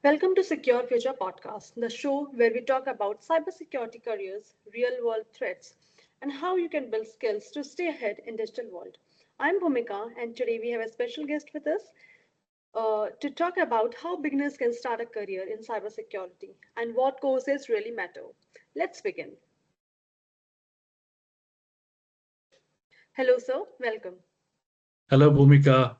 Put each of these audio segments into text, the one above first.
Welcome to Secure Future Podcast, the show where we talk about cybersecurity careers, real-world threats, and how you can build skills to stay ahead in digital world. I'm Bhumika, and today we have a special guest with us to talk about how beginners can start a career in cybersecurity and what courses really matter. Let's begin. Hello, sir. Welcome. Hello, Bhumika.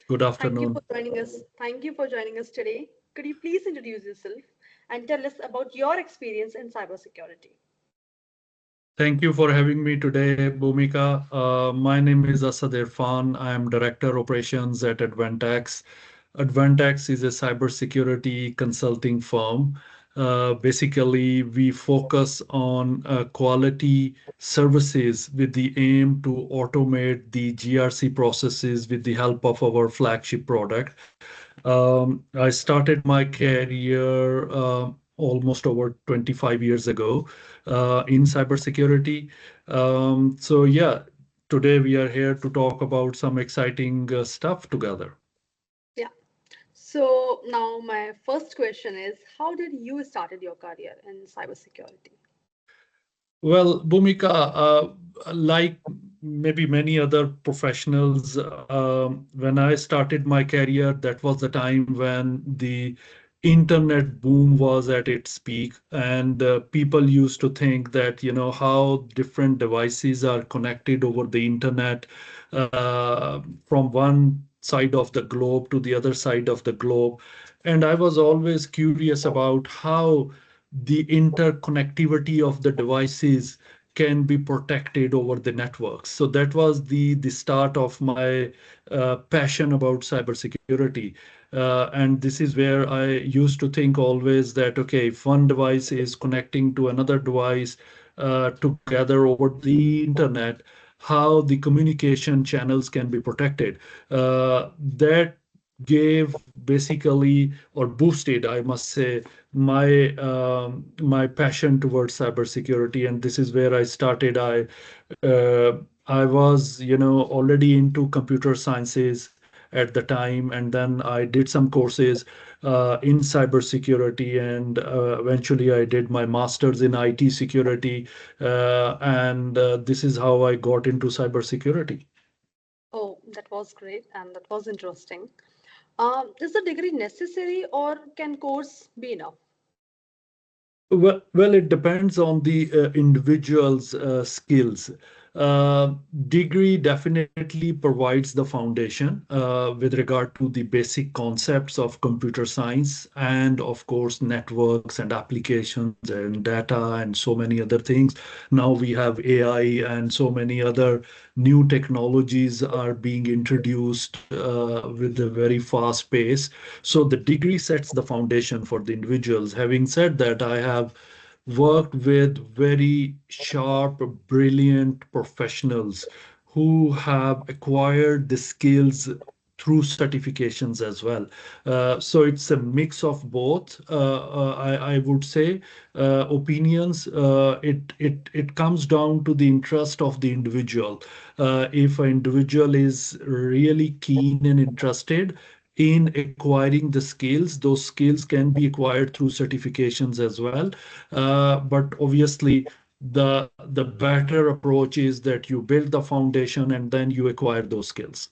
Good Thank you for afternoon. joining us. Thank you for joining us today. Could you please introduce yourself and tell us about your experience in cybersecurity? Thank you for having me today, Bhumika. My name is Asad Irfan. I am Director Operations at Advantax. Advantax is a cybersecurity consulting firm. Basically, we focus on quality services with the aim to automate the GRC processes with the help of our flagship product. I started my career almost over 25 years ago in cybersecurity. So today we are here to talk about some exciting stuff together. Yeah. So now my first question is, how did you started your career in cybersecurity? Well, Bhumika, like maybe many other professionals, when I started my career, that was the time when the internet boom was at its peak, and people used to think that, how different devices are connected over the internet from one side of the globe to the other side of the globe. And I was always curious about how the interconnectivity of the devices can be protected over the networks. So that was the start of my passion about cybersecurity. And this is where I used to think always that, okay, if one device is connecting to another device together over the internet, how the communication channels can be protected. That gave basically or boosted, I must say, my passion towards cybersecurity, and this is where I started. I was, already into computer sciences at the time, and then I did some courses in cybersecurity, and eventually I did my master's in IT security, and this is how I got into cybersecurity. Oh, that was great and that was interesting. Is the degree necessary or can course be enough? Well, it depends on the individual's skills. Uh, Degree definitely provides the foundation with regard to the basic concepts of computer science and, of course, networks and applications and data and so many other things. Now we have AI and so many other new technologies are being introduced with a very fast pace. So the degree sets the foundation for the individuals. Having said that, I have worked with very sharp, brilliant professionals who have acquired the skills through certifications as well. So it's a mix of both. I would say opinions. It comes down to the interest of the individual. If an individual is really keen and interested in acquiring the skills, those skills can be acquired through certifications as well. But obviously, the better approach is that you build the foundation and then you acquire those skills.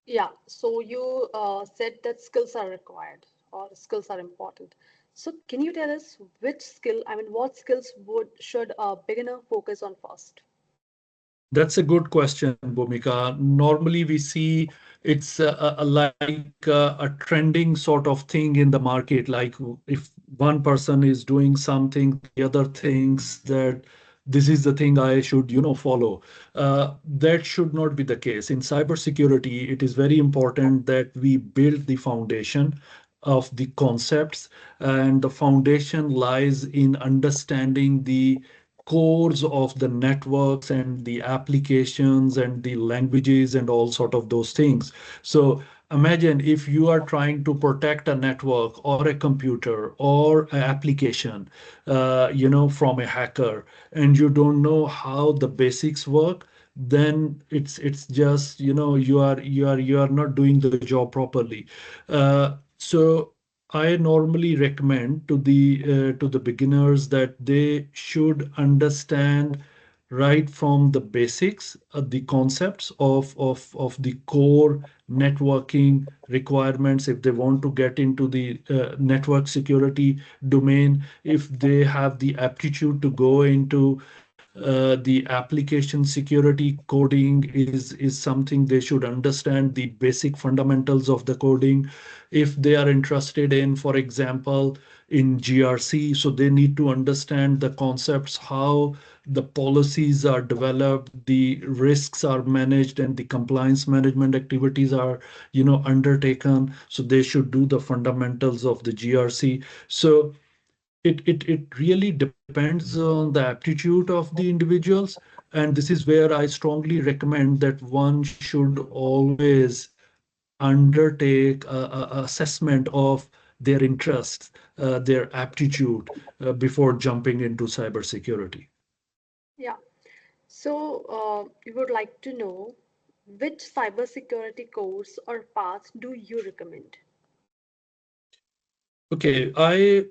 Yeah, so you said that skills are required or skills are important. So can you tell us which skill, I mean, what skills would should a beginner focus on first? That's a good question, Bhumika. Normally, we see it's like a trending sort of thing in the market. Like if one person is doing something, the other thinks that this is the thing I should, follow. That should not be the case. In cybersecurity, it is very important that we build the foundation of the concepts, and the foundation lies in understanding the cores of the networks and the applications and the languages and all sort of those things. So imagine if you are trying to protect a network or a computer or an application, from a hacker, and you don't know how the basics work, then it's just, you are not doing the job properly. So I normally recommend to the beginners that they should understand right from the basics, the concepts of the core networking requirements if they want to get into the network security domain, if they have the aptitude to go into the application security. Coding is something they should understand, the basic fundamentals of the coding. If they are interested in, for example, in GRC, so they need to understand the concepts, how the policies are developed, the risks are managed, and the compliance management activities are, undertaken. So they should do the fundamentals of the GRC. So it really depends on the aptitude of the individuals, and this is where I strongly recommend that one should always undertake a assessment of their interests, their aptitude, before jumping into cybersecurity. Yeah. So, we would like to know which cybersecurity course or path do you recommend? Okay, I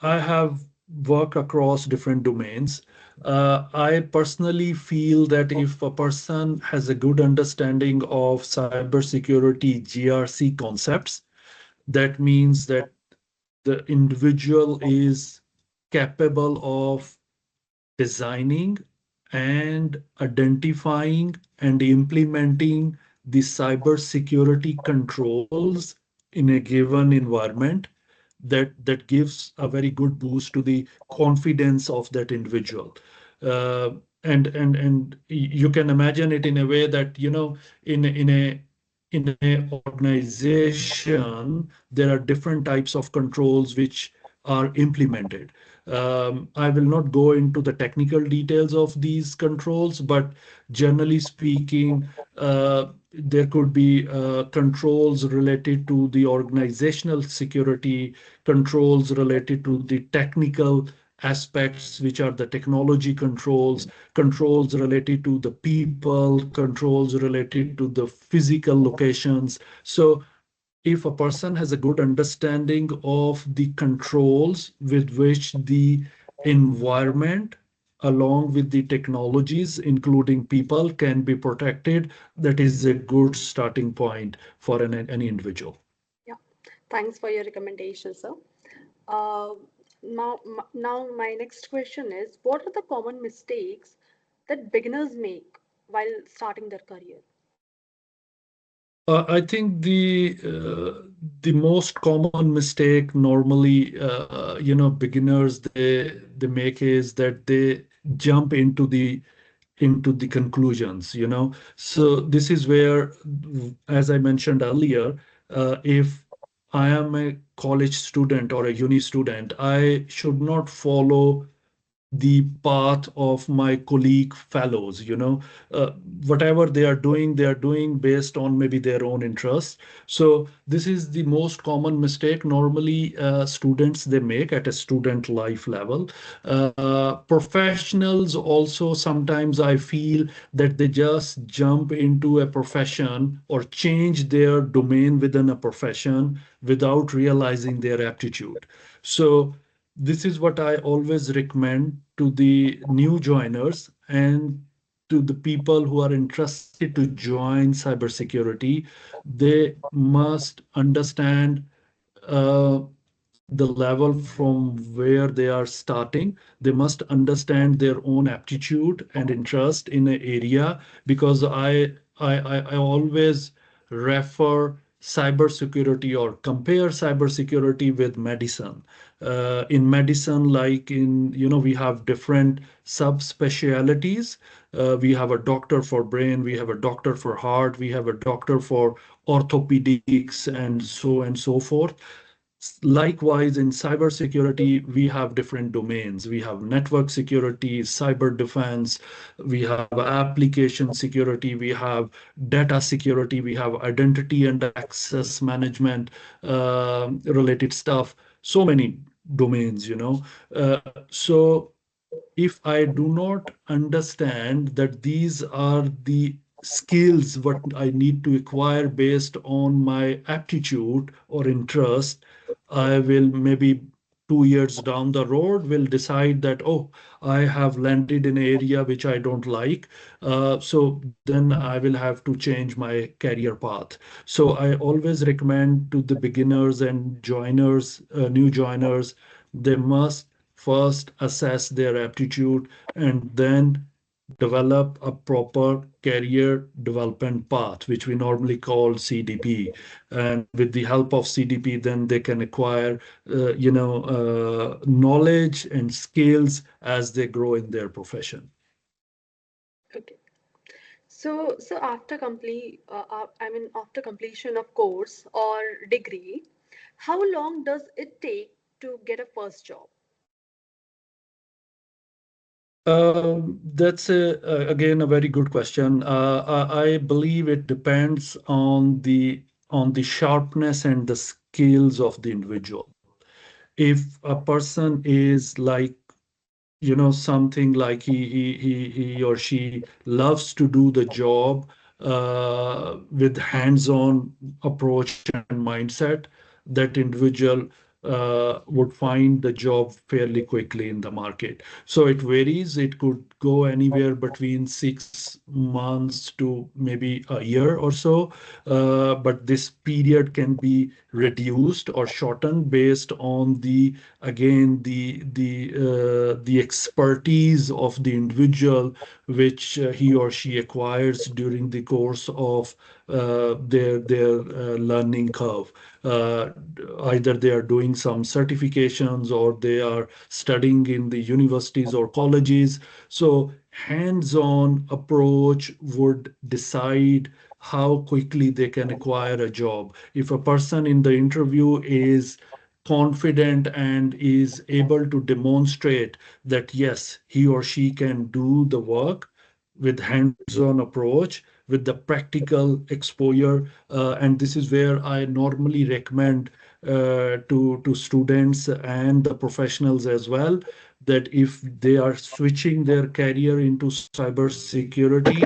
have worked across different domains. I personally feel that if a person has a good understanding of cybersecurity GRC concepts, that means that the individual is capable of designing and identifying and implementing the cybersecurity controls in a given environment, that gives a very good boost to the confidence of that individual. Uh, and you can imagine it in a way that, in a organization there are different types of controls which are implemented. I will not go into the technical details of these controls, but generally speaking, there could be controls related to the organizational security, controls related to the technical aspects, which are the technology controls, controls related to the people, controls related to the physical locations. So if a person has a good understanding of the controls with which the environment along with the technologies including people can be protected, that is a good starting point for any individual. Yeah. Thanks for your recommendation, sir. Uh, now my next question is, what are the common mistakes that beginners make while starting their career? I think the most common mistake normally, beginners they make is that they jump into the conclusions. So this is where, as I mentioned earlier, if I am a college student or a uni student, I should not follow the path of my colleague fellows. uh, Whatever they are doing based on maybe their own interests. So this is the most common mistake normally students they make at a student life level. Professionals also, sometimes I feel that they just jump into a profession or change their domain within a profession without realizing their aptitude. So this is what I always recommend to the new joiners and to the people who are interested to join cybersecurity. They must understand uh, the level from where they are starting. They must understand their own aptitude and interest in an area, because I always refer cybersecurity or compare cybersecurity with medicine. In medicine, like we have different subspecialties. We have a doctor for brain, we have a doctor for heart, we have a doctor for orthopedics, and so forth. Likewise, in cybersecurity, we have different domains. We have network security, cyber defense, we have application security, we have data security, we have identity and access management related stuff. So many domains. So if I do not understand that these are the skills what I need to acquire based on my aptitude or interest, I will maybe 2 years down the road will decide that, oh, I have landed in an area which I don't like. So then I will have to change my career path. So I always recommend to the beginners and joiners, new joiners, they must first assess their aptitude and then develop a proper career development path, which we normally call CDP. And with the help of CDP, then they can acquire, knowledge and skills as they grow in their profession. Okay. So after completion of course or degree, how long does it take to get a first job? Again a very good question. I believe it depends on the sharpness and the skills of the individual. If a person is like, something like he or she loves to do the job with hands-on approach and mindset, that individual would find the job fairly quickly in the market. So it varies. It could go anywhere between 6 months to maybe a year or so, but this period can be reduced or shortened based on the, again, the expertise of the individual which he or she acquires during the course of their learning curve. uh, Either they are doing some certifications or they are studying in the universities or colleges. So hands-on approach would decide how quickly they can acquire a job. If a person in the interview is confident and is able to demonstrate that yes, he or she can do the work with hands-on approach, with the practical exposure, and this is where I normally recommend to students and the professionals as well, that if they are switching their career into cyber security,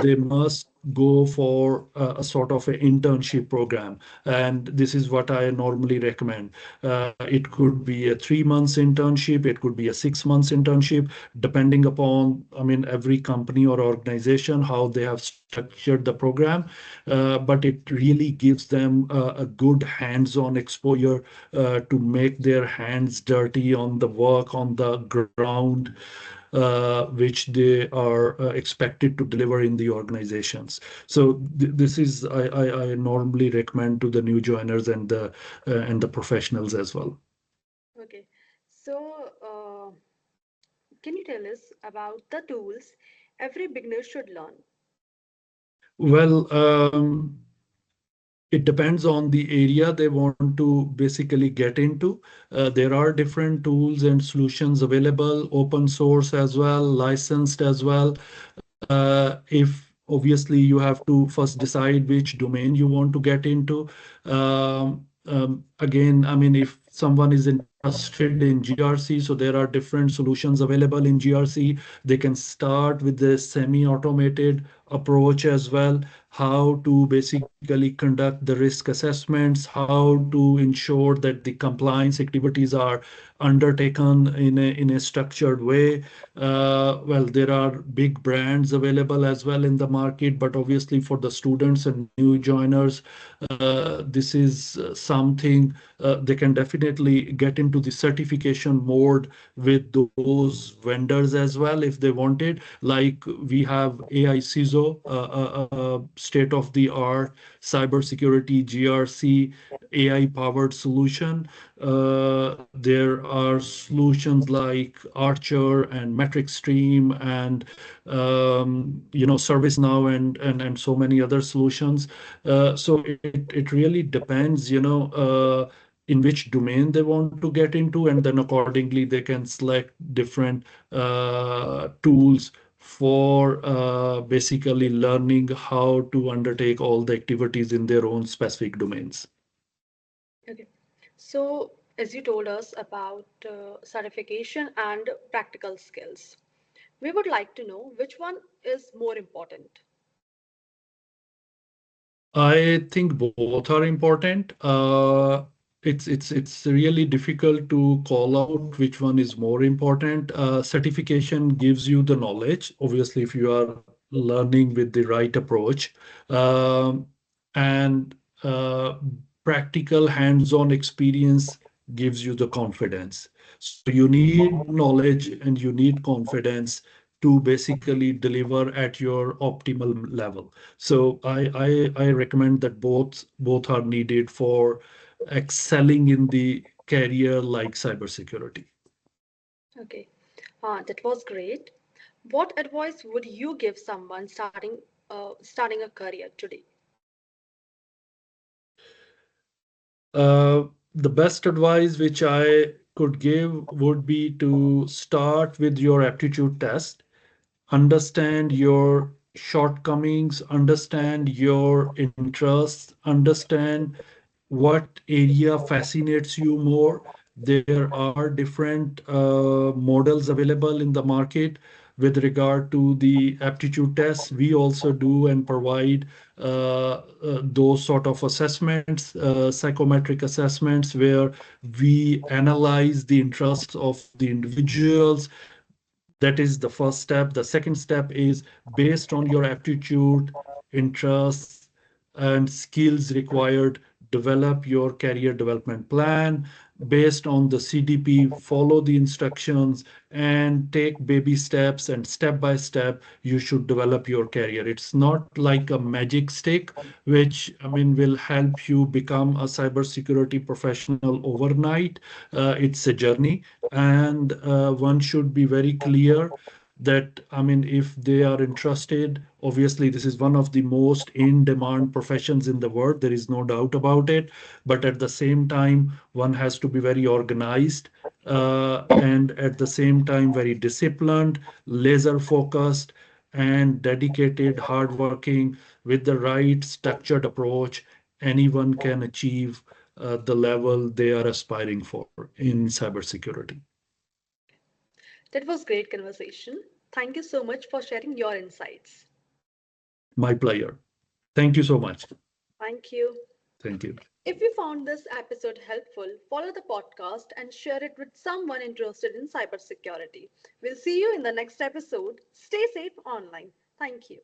they must go for a sort of an internship program. And this is what I normally recommend. It could be a 3 months internship, it could be a 6 months internship, depending upon, I mean, every company or organization, how they have structured the program. But it really gives them a good hands-on exposure to make their hands dirty on the work on the ground, which they are expected to deliver in the organizations. So this is I normally recommend to the new joiners and the professionals as well. Okay. So, can you tell us about the tools every beginner should learn? Well, it depends on the area they want to basically get into. There are different tools and solutions available, open source as well, licensed as well. If obviously you have to first decide which domain you want to get into. Again, I mean, if someone is interested in GRC, so there are different solutions available in GRC. They can start with the semi-automated approach as well, how to basically conduct the risk assessments, how to ensure that the compliance activities are undertaken in a structured way. Well, there are big brands available as well in the market, but obviously for the students and new joiners, this is something they can definitely get into the certification mode with those vendors as well if they wanted. Like we have AI CISO, state of the art cybersecurity GRC AI powered solution. There are solutions like Archer and Metric Stream and ServiceNow and so many other solutions. So it really depends, in which domain they want to get into, and then accordingly they can select different tools for basically learning how to undertake all the activities in their own specific domains. Okay. So, as you told us about certification and practical skills, we would like to know which one is more important. I think both are important. it's really difficult to call out which one is more important. Certification gives you the knowledge, obviously, if you are learning with the right approach, um, and practical hands-on experience gives you the confidence. So you need knowledge and you need confidence to basically deliver at your optimal level. So I recommend that both are needed for excelling in the career like cybersecurity. Okay, that was great. What advice would you give someone starting a career today? The best advice which I could give would be to start with your aptitude test, understand your shortcomings, understand your interests, understand what area fascinates you more. There are different models available in the market with regard to the aptitude tests. We also do and provide those sort of assessments, psychometric assessments, where we analyze the interests of the individuals. That is the first step. The second step is based on your aptitude, interests, and skills required, develop your career development plan based on the CDP, follow the instructions, and take baby steps, and step by step you should develop your career. It's not like a magic stick which, I mean, will help you become a cybersecurity professional overnight. It's a journey, and one should be very clear that, I mean, if they are interested, obviously this is one of the most in demand professions in the world, there is no doubt about it. But at the same time, one has to be very organized, and at the same time very disciplined, laser focused, and dedicated, hardworking. With the right structured approach, anyone can achieve the level they are aspiring for in cybersecurity. That was great conversation. Thank you so much for sharing your insights. My pleasure. Thank you so much. Thank you. Thank you. If you found this episode helpful, follow the podcast and share it with someone interested in cybersecurity. We'll see you in the next episode. Stay safe online. Thank you.